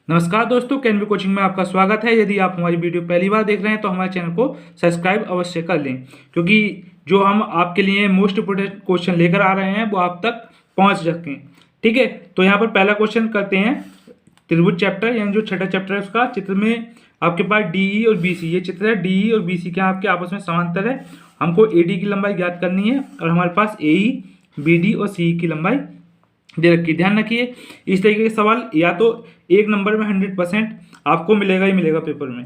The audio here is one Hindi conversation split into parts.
नमस्कार दोस्तों, कैनवी कोचिंग में आपका स्वागत है। यदि आप हमारी वीडियो पहली बार देख रहे हैं तो हमारे चैनल को सब्सक्राइब अवश्य कर लें, क्योंकि जो हम आपके लिए मोस्ट इम्पोर्टेंट क्वेश्चन लेकर आ रहे हैं वो आप तक पहुंच सकें। ठीक है, तो यहाँ पर पहला क्वेश्चन करते हैं। त्रिभुज चैप्टर यानी जो छठा चैप्टर है उसका चित्र में आपके पास डीई और बीसी, ये चित्र है। डीई और बीसी क्या आपके आपस में समांतर है। हमको एडी की लंबाई ज्ञात करनी है और हमारे पास एई, बीडी और सी की लंबाई दे रखी। ध्यान रखिए, इस तरीके के सवाल या तो एक नंबर में 100% आपको मिलेगा ही मिलेगा पेपर में।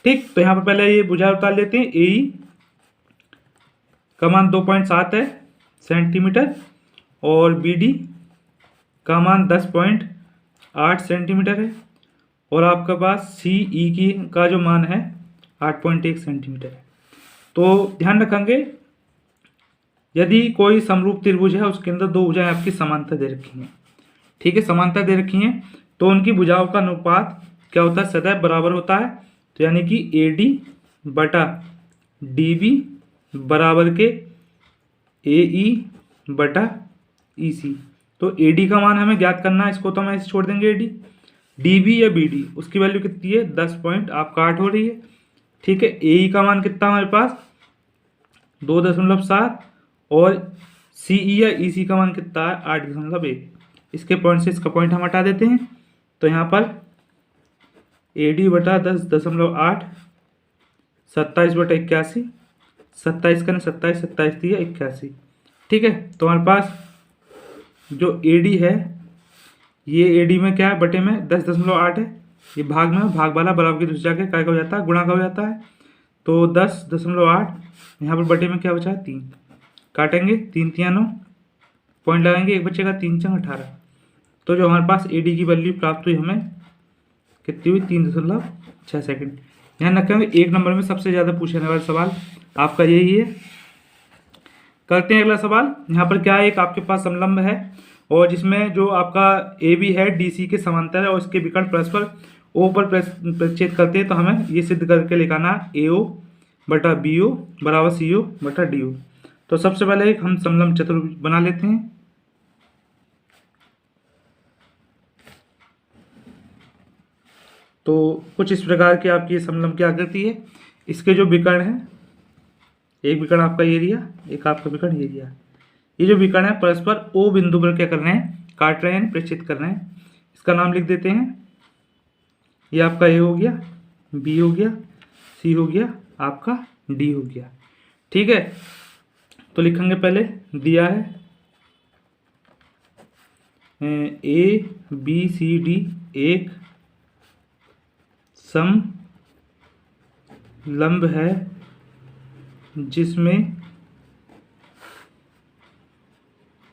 ठीक, तो यहाँ पर पहले ये बुझाई उतार लेते हैं। एई का मान 2.7 है सेंटीमीटर और बीडी का मान 10.8 सेंटीमीटर है और आपके पास सीई की का जो मान है 8.1 सेंटीमीटर है। तो ध्यान रखेंगे, यदि कोई समरूप त्रिभुज है उसके अंदर दो भुजाएं आपकी समांतर दे रखी हैं। ठीक है, समांतर दे रखी हैं तो उनकी भुजाओं का अनुपात क्या होता है, सदैव बराबर होता है। तो यानी कि एडी बटा डीबी बराबर के एई बटा ईसी। तो एडी का मान हमें ज्ञात करना है, इसको तो हम ऐसे छोड़ देंगे। एडी डीबी या बीडी उसकी वैल्यू कितनी है, 10.8 हो रही है। ठीक है, एई का मान कितना हमारे पास 2.7 और सीई या ईसी का मान कितना है 8.1। इसके पॉइंट से इसका पॉइंट हम हटा देते हैं। तो यहाँ पर एडी बटा 10.8 27/81, 27 का 27 27 दिया 81। ठीक है, तो हमारे पास जो एडी है ये एडी में क्या है, बटे में 10.8 है। ये भाग में, भाग वाला बराबर की दूसरी जाके क्या हो जाता है, गुणा का हो जाता है। तो 10.8 यहाँ पर बटे में क्या बचा है 3, काटेंगे 3 3 9 पॉइंट लगाएंगे, एक बचेगा 3 4 18। तो जो हमारे पास एडी की वैल्यू प्राप्त हुई हमें कितनी हुई, 3.6 सेकंड। ध्यान रखेंगे, एक नंबर में सबसे ज़्यादा पूछने वाला सवाल आपका यही है। करते हैं अगला सवाल। यहाँ पर क्या है, एक आपके पास समलंब है और जिसमें जो आपका ए बी है डी सी के समांतर है और इसके विकर्ण परस्पर ओ पर प्रक्षेद करते हैं। तो हमें ये सिद्ध करके लिखाना ए ओ बटा बी ओ बराबर सी ओ बटा डी ओ। तो सबसे पहले एक हम समलंब चतुर्भुज बना लेते हैं। तो कुछ इस प्रकार की आपकी समलंब की आकृति है। इसके जो विकर्ण है, एक विकर्ण आपका एरिया, एक आपका विकर्ण एरिया। ये जो विकर्ण है परस्पर ओ बिंदु पर क्या कर रहे हैं, काट रहे हैं, प्रक्षेपित कर रहे हैं। इसका नाम लिख देते हैं। ये आपका ए हो गया, बी हो गया, सी हो गया, आपका डी हो गया। ठीक है, तो लिखेंगे पहले दिया है ए बी सी डी एक समलंब है जिसमें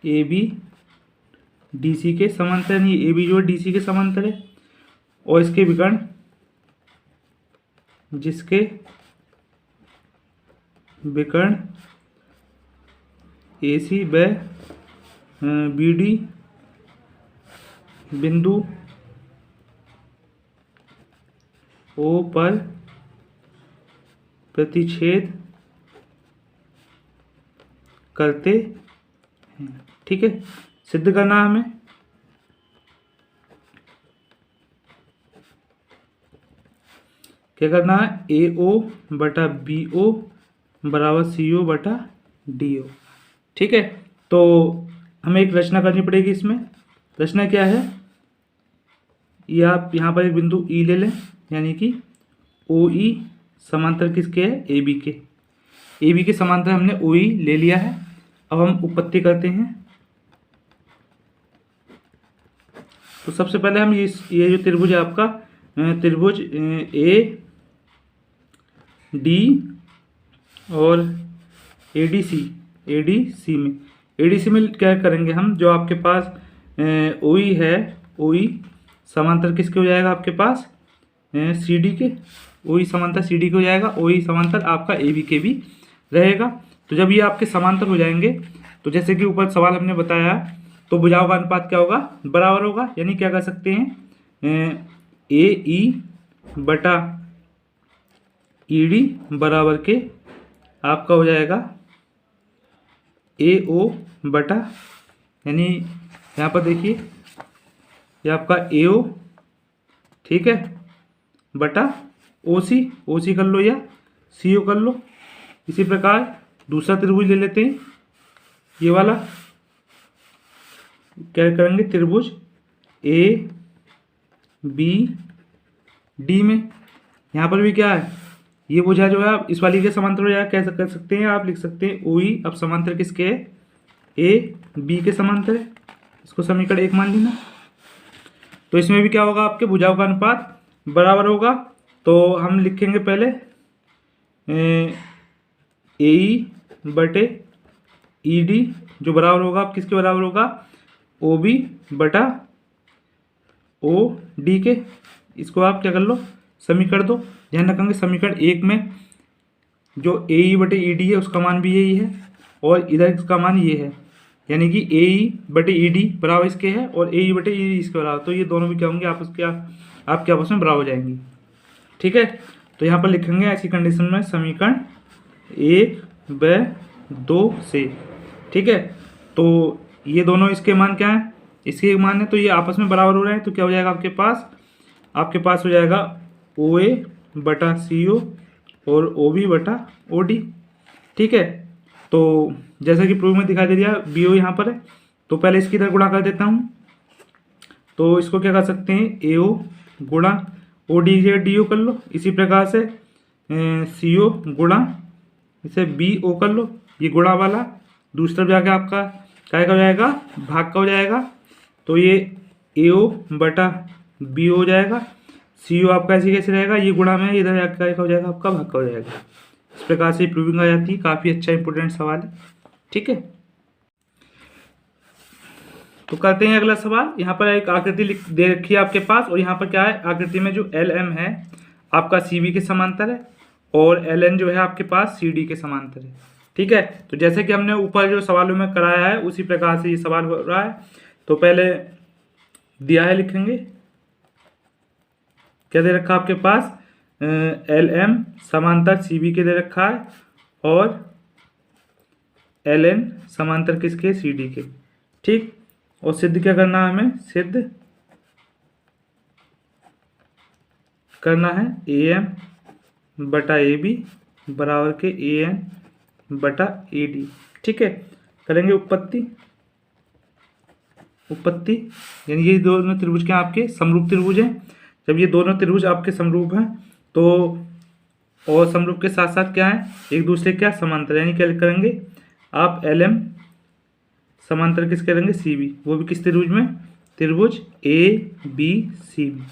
ए बी डी सी के समांतर, नहीं ए बी जो डी सी के समांतर है और इसके विकर्ण जिसके विकर्ण ए सी व बी डी बिंदु ओ पर प्रतिच्छेद करते हैं। ठीक है, सिद्ध करना हमें। क्या करना है, ए ओ बटा बी ओ बराबर सी ओ बटा डी ओ। ठीक है, तो हमें एक रचना करनी पड़ेगी इसमें। रचना क्या है, ये आप यहाँ पर एक बिंदु ई ले लें, यानी कि ओ ई समांतर किसके है, ए बी के। ए बी के समांतर हमने ओ ई ले लिया है। अब हम उत्पत्ति करते हैं। तो सबसे पहले हम ये जो त्रिभुज है आपका त्रिभुज ए डी और ए डी सी में क्या करेंगे हम, जो आपके पास ओ ई है, ओ ई समांतर किसके हो जाएगा आपके पास, सी डी के। ओ ई समांतर सी डी के हो जाएगा, ओ ई समांतर आपका ए बी के भी रहेगा। तो जब ये आपके समांतर हो जाएंगे तो जैसे कि ऊपर सवाल हमने बताया, तो भुजाओं का अनुपात क्या होगा, बराबर होगा। यानी क्या कर सकते हैं, ए ई बटा ई डी बराबर के आपका हो जाएगा ए ओ बटा, यानी यहाँ पर देखिए ये आपका ए ओ, ठीक है, बटा ओ सी कर लो या सी ओ कर लो। इसी प्रकार दूसरा त्रिभुज ले लेते हैं, ये वाला क्या करेंगे, त्रिभुज ए बी डी में यहाँ पर भी क्या है, ये भुजा जो है आप इस वाली के समांतर हो जाएगा, कैसे कर सकते हैं आप, लिख सकते हैं ओ ई। अब समांतर किसके है, ए बी के समांतर है, इसको समीकरण 1 मान लेना। तो इसमें भी क्या होगा, आपके भुजाओं का अनुपात बराबर होगा। तो हम लिखेंगे पहले ए ई बटे ई डी जो बराबर होगा, आप किसके बराबर होगा, ओ बी बटा ओ डी के। इसको आप क्या कर लो, समीकरण दो। ध्यान रखेंगे समीकरण 1 में जो ए ई बटे ई डी है उसका मान भी यही है और इधर इसका मान ये है, यानी कि ए ई बटे ई डी बराबर इसके है और ए ई बटे ई डी इसके बराबर। तो ये दोनों भी क्या होंगे, आपके आपस में बराबर हो जाएंगी। ठीक है, तो यहाँ पर लिखेंगे ऐसी कंडीशन में समीकरण 1 व 2 से। ठीक है, तो ये दोनों इसके मान क्या है, इसके मान है, तो ये आपस में बराबर हो रहे हैं। तो क्या हो जाएगा आपके पास हो जाएगा ओ ए बटा सी ओ और ओ बी बटा ओ डी। ठीक है, तो जैसा कि प्रूफ में दिखाई दे दिया बी ओ यहाँ पर है, तो पहले इसकी इधर गुणा कर देता हूँ। तो इसको क्या कर सकते हैं, ए ओ गुणा ओ डी के डी ओ कर लो। इसी प्रकार से सी ओ गुणा इसे बी ओ कर लो, ये गुणा वाला दूसरा जाके आपका क्या हो जाएगा, भाग का हो जाएगा। तो ये ए ओ बटा बी हो जाएगा, सी ओ आपका ऐसे कैसे रहेगा, ये गुणा में इधर क्या हो जाएगा, आपका भाग का हो जाएगा। इस प्रकार से प्रूविंग आ जाती है, काफ़ी अच्छा इंपॉर्टेंट सवाल है। ठीक है, तो करते हैं अगला सवाल। यहाँ पर एक आकृति दे रखी है आपके पास और यहाँ पर क्या है, आकृति में जो एल एम है आपका सी बी के समांतर है और एल एन जो है आपके पास सी डी के समांतर है। ठीक है, तो जैसे कि हमने ऊपर जो सवालों में कराया है उसी प्रकार से ये सवाल हो रहा है। तो पहले दिया है, लिखेंगे क्या दे रखा आपके पास, एल एम समांतर सी बी के दे रखा है और एल एन समांतर किसके, सी डी के। ठीक, और सिद्ध क्या करना है, हमें सिद्ध करना है ए एम बटा ए बी बराबर के ए एन बटा ए डी। ठीक है, करेंगे उत्पत्ति यानी ये दोनों त्रिभुज क्या आपके समरूप त्रिभुज हैं। जब ये दोनों त्रिभुज आपके समरूप हैं तो और समरूप के साथ साथ क्या है, एक दूसरे क्या समांतर, यानी क्या करेंगे आप एल एम समांतर किस करेंगे, सी बी, वो भी किस त्रिभुज में, त्रिभुज A B C B,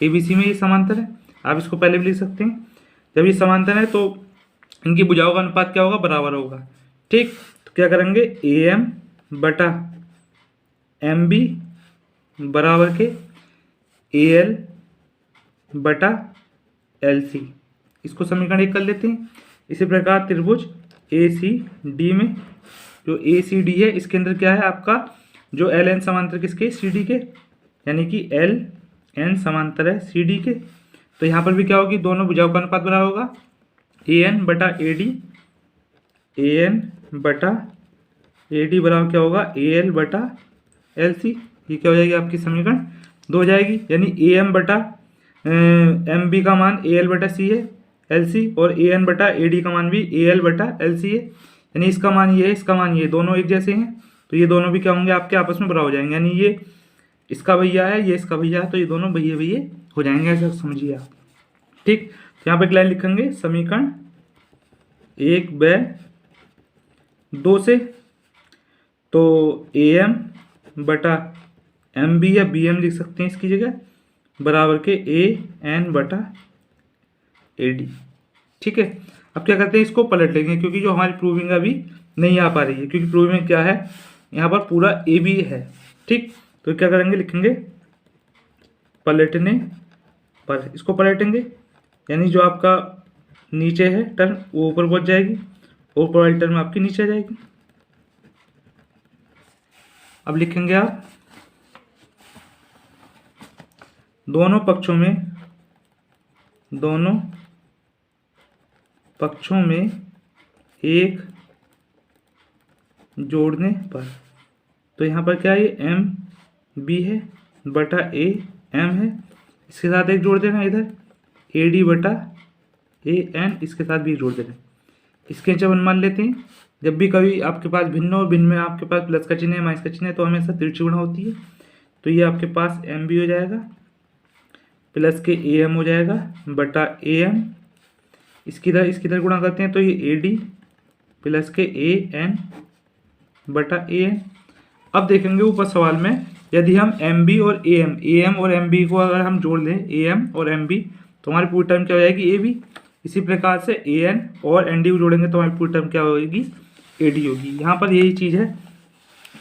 A B C में ये समांतर है। आप इसको पहले भी लिख सकते हैं, जब ये समांतर है तो इनकी भुजाओं का अनुपात क्या होगा, बराबर होगा। ठीक, तो क्या करेंगे ए एम बटा एम बी बराबर के ए एल बटा एल सी, इसको समीकरण 1 कर लेते हैं। इसी प्रकार त्रिभुज ए सी डी में जो ए सी डी है इसके अंदर क्या है आपका, जो एल एन समांतर किसके, सी डी के, यानी कि एल एन समांतर है सी डी के। तो यहाँ पर भी क्या होगी, दोनों भुजाओं का अनुपात बराबर होगा, ए एन बटा ए डी, ए एन बटा ए डी बराबर क्या होगा, ए एल बटा एल सी। ये क्या हो जाएगी आपकी समीकरण 2 हो जाएगी, यानी ए एम बटा एम बी का मान ए एल बटा सी है एल सी और ए एन बटा ए डी का मान भी ए एल बटा एल सी है, यानी इसका मान ये है, इसका मान ये, दोनों एक जैसे हैं तो ये दोनों भी क्या होंगे आपके आपस में बराबर हो जाएंगे, यानी ये इसका भैया है ये इसका भैया है तो ये दोनों भैया भैया हो जाएंगे, ऐसा समझिए आप। ठीक, तो यहाँ पर एक लाइन लिखेंगे समीकरण 1 व 2 से, तो ए एम बटा एम बी या बी एम लिख सकते हैं इसकी जगह, बराबर के ए एन बटा ए डी। ठीक है, अब क्या करते हैं, इसको पलट लेंगे क्योंकि जो हमारी प्रूविंग अभी नहीं आ पा रही है, क्योंकि प्रूविंग क्या है, यहाँ पर पूरा ए बी है। ठीक, तो क्या करेंगे, लिखेंगे पलटने पर, इसको पलटेंगे यानी जो आपका नीचे है टर्म वो ऊपर पहुँच जाएगी, ऊपर वाली टर्म आपकी नीचे आ जाएगी। अब लिखेंगे आप दोनों पक्षों में एक जोड़ने पर, तो यहाँ पर क्या है, एम बी है बटा ए एम है, इसके साथ एक जोड़ देना इधर AD बटा AN, इसके साथ भी जोड़ देना। इसके नीचे अपन मान लेते हैं जब भी कभी आपके पास भिन्न और भिन्न में आपके पास प्लस का चिन्ह है माइनस का चिन्ह है तो हमेशा तिरछी गुणा होती है। तो ये आपके पास MB हो जाएगा प्लस के AM हो जाएगा बटा AM, इसकी इधर गुणा करते हैं तो ये AD प्लस के AN बटा AN। अब देखेंगे ऊपर सवाल में यदि हम MB और AM और MB को अगर हम जोड़ लें AM और MB तो हमारी पूरी टर्म क्या हो जाएगी AB। इसी प्रकार से AN और ND को जोड़ेंगे तो हमारी पूरी टर्म क्या होगी AD होगी। यहाँ पर यही चीज़ है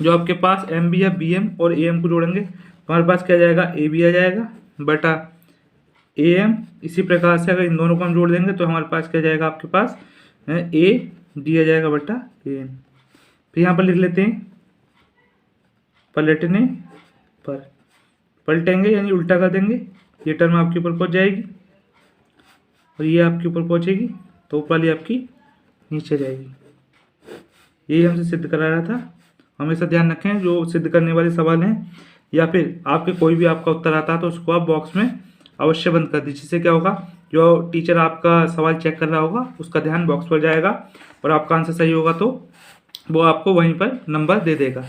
जो आपके पास MB या BM और AM को जोड़ेंगे तो हमारे पास क्या जाएगा AB आ जाएगा बटा AM। इसी प्रकार से अगर इन दोनों को हम जोड़ देंगे तो हमारे पास क्या जाएगा आपके पास AD आ जाएगा बटा AN। फिर यहाँ पर लिख लेते हैं पलटने पर, पलटेंगे यानी उल्टा कर देंगे, ये टर्म आपके ऊपर पहुँच जाएगी और ये आपके ऊपर पहुँचेगी तो ऊपर वाली आपकी नीचे जाएगी। यही हमसे सिद्ध करा रहा था। हमेशा ध्यान रखें जो सिद्ध करने वाले सवाल हैं या फिर आपके कोई भी आपका उत्तर आता है तो उसको आप बॉक्स में अवश्य बंद कर दीजिए। जिससे क्या होगा जो टीचर आपका सवाल चेक कर रहा होगा उसका ध्यान बॉक्स पर जाएगा और आपका आंसर सही होगा तो वो आपको वहीं पर नंबर दे देगा।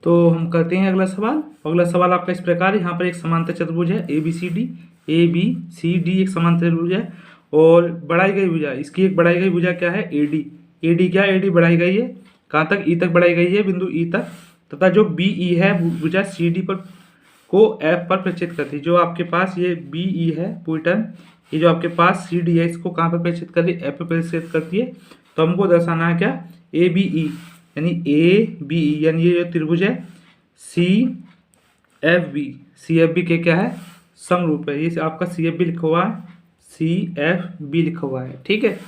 तो हम करते हैं अगला सवाल। अगला सवाल आपका इस प्रकार है, यहाँ पर एक समांतर चतुर्भुज है ABCD एक समांतर चतुर्भुज है और बढ़ाई गई भुजा, इसकी एक बढ़ाई गई भुजा क्या है AD क्या AD बढ़ाई गई है कहाँ तक E तक बढ़ाई गई है बिंदु E तक, तथा जो BE है भुजा CD पर को F पर प्रक्षेपित करती है। जो आपके पास ये BE है पूरी टर्म, ये जो आपके पास CD है इसको कहाँ पर प्रक्षेपित कर रही है F पर प्रक्षेपित करती है। तो हमको दर्शाना है क्या ABE यानी ABE यानी ये जो त्रिभुज है CFB के क्या है समरूप है। ये आपका CFB लिखा हुआ है CFB लिखा हुआ है, ठीक है,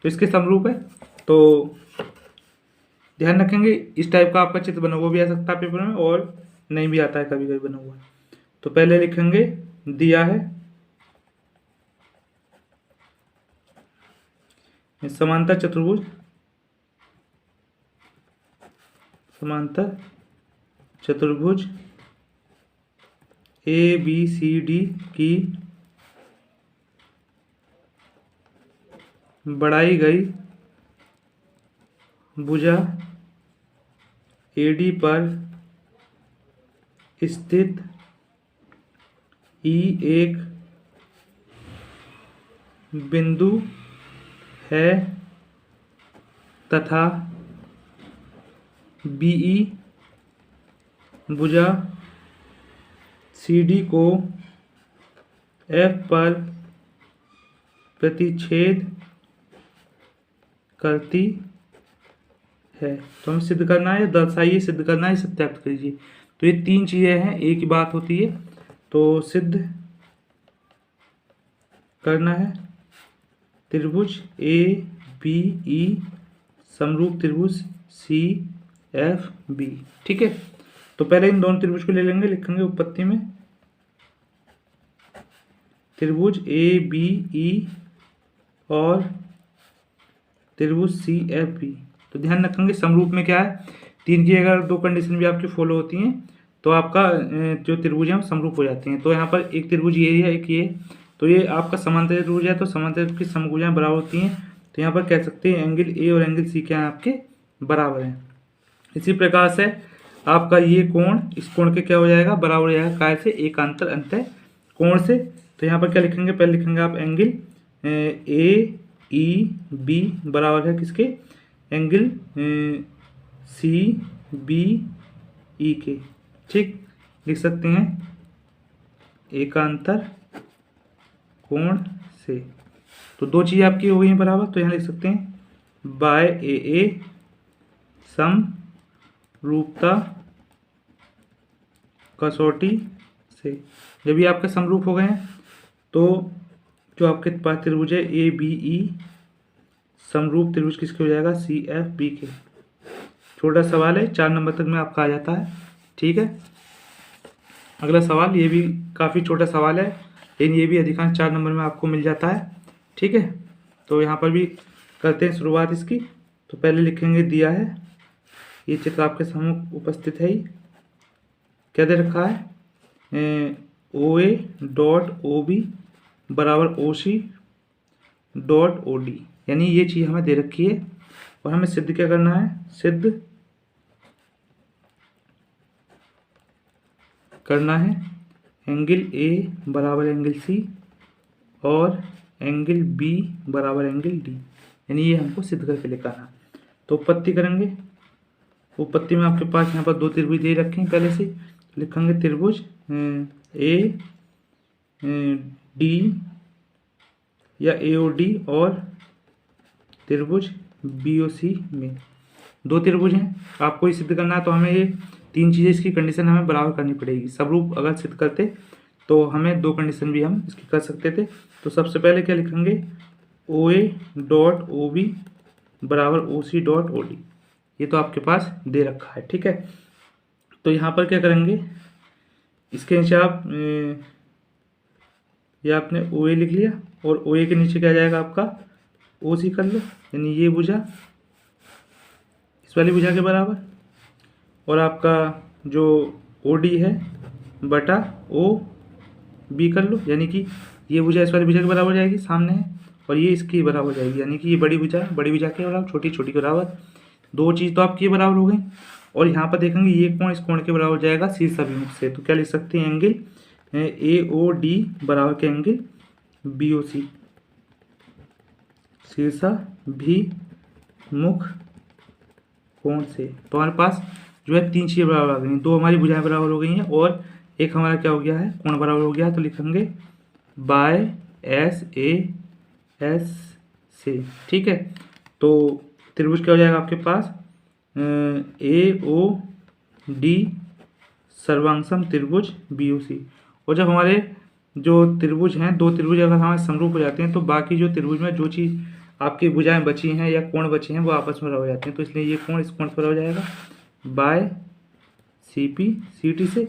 तो इसके समरूप है। तो ध्यान रखेंगे इस टाइप का आपका चित्र बना हुआ भी आ सकता है पेपर में और नहीं भी आता है कभी कभी बना हुआ है। तो पहले लिखेंगे दिया है समांतर चतुर्भुज ABCD की बढ़ाई गई भुजा AD पर स्थित E एक बिंदु है तथा BE भुजा CD को F पर प्रतिच्छेद करती है। तो हमें सिद्ध करना है, दर्शाइए, सिद्ध करना है, सत्यापित कीजिए। तो ये तीन चीज़ें हैं, एक ही बात होती है। तो सिद्ध करना है त्रिभुज ABE समरूप त्रिभुज CFB, ठीक है। तो पहले इन दोनों त्रिभुज को ले लेंगे, लिखेंगे उत्पत्ति में त्रिभुज ABE और त्रिभुज CFB। तो ध्यान रखेंगे समरूप में क्या है, तीन की अगर दो कंडीशन भी आपकी फॉलो होती हैं तो आपका जो त्रिभुज है वो समरूप हो जाते हैं। तो यहाँ पर एक त्रिभुज ये है, एक ये, तो ये आपका समांतर त्रिभुज है, तो समांतर की समभुजाएं बराबर होती हैं। तो यहाँ पर कह सकते हैं एंगल A और एंगल C क्या है आपके बराबर हैं। इसी प्रकार से आपका ये कोण इस कोण के क्या हो जाएगा बराबर हो जाएगा काय से एकांतर अंतः कोण से। तो यहाँ पर क्या लिखेंगे, पहले लिखेंगे आप एंगल AEB बराबर है किसके, एंगल CBE के, ठीक, लिख सकते हैं एकांतर कोण से। तो दो चीज़ें आपकी हो गई हैं बराबर, तो यहाँ लिख सकते हैं बाय AA समरूपता कसौटी से। जब ये आपके समरूप हो गए हैं तो जो आपके पास त्रिभुज है ABE समरूप त्रिभुज किसके हो जाएगा CFB के। छोटा सवाल है, 4 नंबर तक में आपका आ जाता है, ठीक है। अगला सवाल ये भी काफ़ी छोटा सवाल है लेकिन ये भी अधिकांश 4 नंबर में आपको मिल जाता है, ठीक है। तो यहाँ पर भी करते हैं शुरुआत इसकी। तो पहले लिखेंगे दिया है, ये चित्र आपके सम्मुख उपस्थित है ही, क्या दे रखा है ओ ए डॉट ओ बी बराबर ओ सी डॉट ओ डी, यानी ये चीज़ हमें दे रखी है और हमें सिद्ध क्या करना है, सिद्ध करना है एंगल ए बराबर एंगल सी और एंगल बी बराबर एंगल डी, यानी ये हमको सिद्ध करके लेकर आना। तो उपपत्ति करेंगे, उपपत्ति में आपके पास यहाँ पर दो त्रिभुज दे रखे हैं पहले से, लिखेंगे त्रिभुज ए डी या ए ओ डी और त्रिभुज बी ओ सी में दो त्रिभुज हैं, आपको ये सिद्ध करना है। तो हमें ये तीन चीज़ें, इसकी कंडीशन हमें बराबर करनी पड़ेगी। सबरूप अगर सिद्ध करते तो हमें दो कंडीशन भी हम इसकी कर सकते थे। तो सबसे पहले क्या लिखेंगे, ओ ए डॉट ओ बी बराबर ओ सी डॉट ओ डी, ये तो आपके पास दे रखा है, ठीक है। तो यहाँ पर क्या करेंगे, इसके नीचे आप ये आपने ओ ए लिख लिया और ओ ए के नीचे क्या जाएगा आपका ओ सी कर लो, यानी ये भुजा इस वाली भुजा के बराबर, और आपका जो ओ डी है बटा ओ बी कर लो, यानी कि ये भुजा इस वाली भुजा के बराबर जाएगी, सामने है, और ये इसकी बराबर जाएगी, यानी कि ये बड़ी भुजा के बराबर, छोटी छोटी के बराबर। दो चीज़ तो आपकी बराबर हो गई। और यहाँ पर देखेंगे ये कोण इस कोण के बराबर जाएगा शीर्ष अभिमुख से, तो क्या लिख सकते हैं, एंगल ए ओ डी बराबर के एंगल बी ओ सी शीर्षाभिमुख कोण से। तो हमारे पास जो है तीन चीज़ें बराबर आ गई हैं, दो हमारी भुजाएं बराबर हो गई हैं और एक हमारा क्या हो गया है, कोण बराबर हो गया है। तो लिखेंगे बाय एस ए एस से, ठीक है। तो त्रिभुज क्या हो जाएगा आपके पास, ए ओ डी सर्वांगसम त्रिभुज बी ओ सी। और जब हमारे जो त्रिभुज हैं, दो त्रिभुज अगर हमारे समरूप हो जाते हैं तो बाकी जो त्रिभुज में जो चीज़ आपकी भुजाएं बची हैं या कोण बचे हैं वो आपस में रह जाते हैं। तो इसलिए ये कोण इस कोण पर हो जाएगा by C P C T से,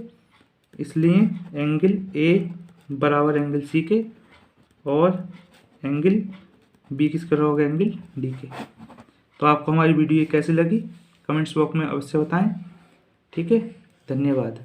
इसलिए एंगल ए बराबर एंगल सी के और एंगल बी किसका होगा, एंगल डी के। तो आपको हमारी वीडियो कैसी लगी कमेंट्स बॉक्स में अवश्य बताएं, ठीक है। धन्यवाद।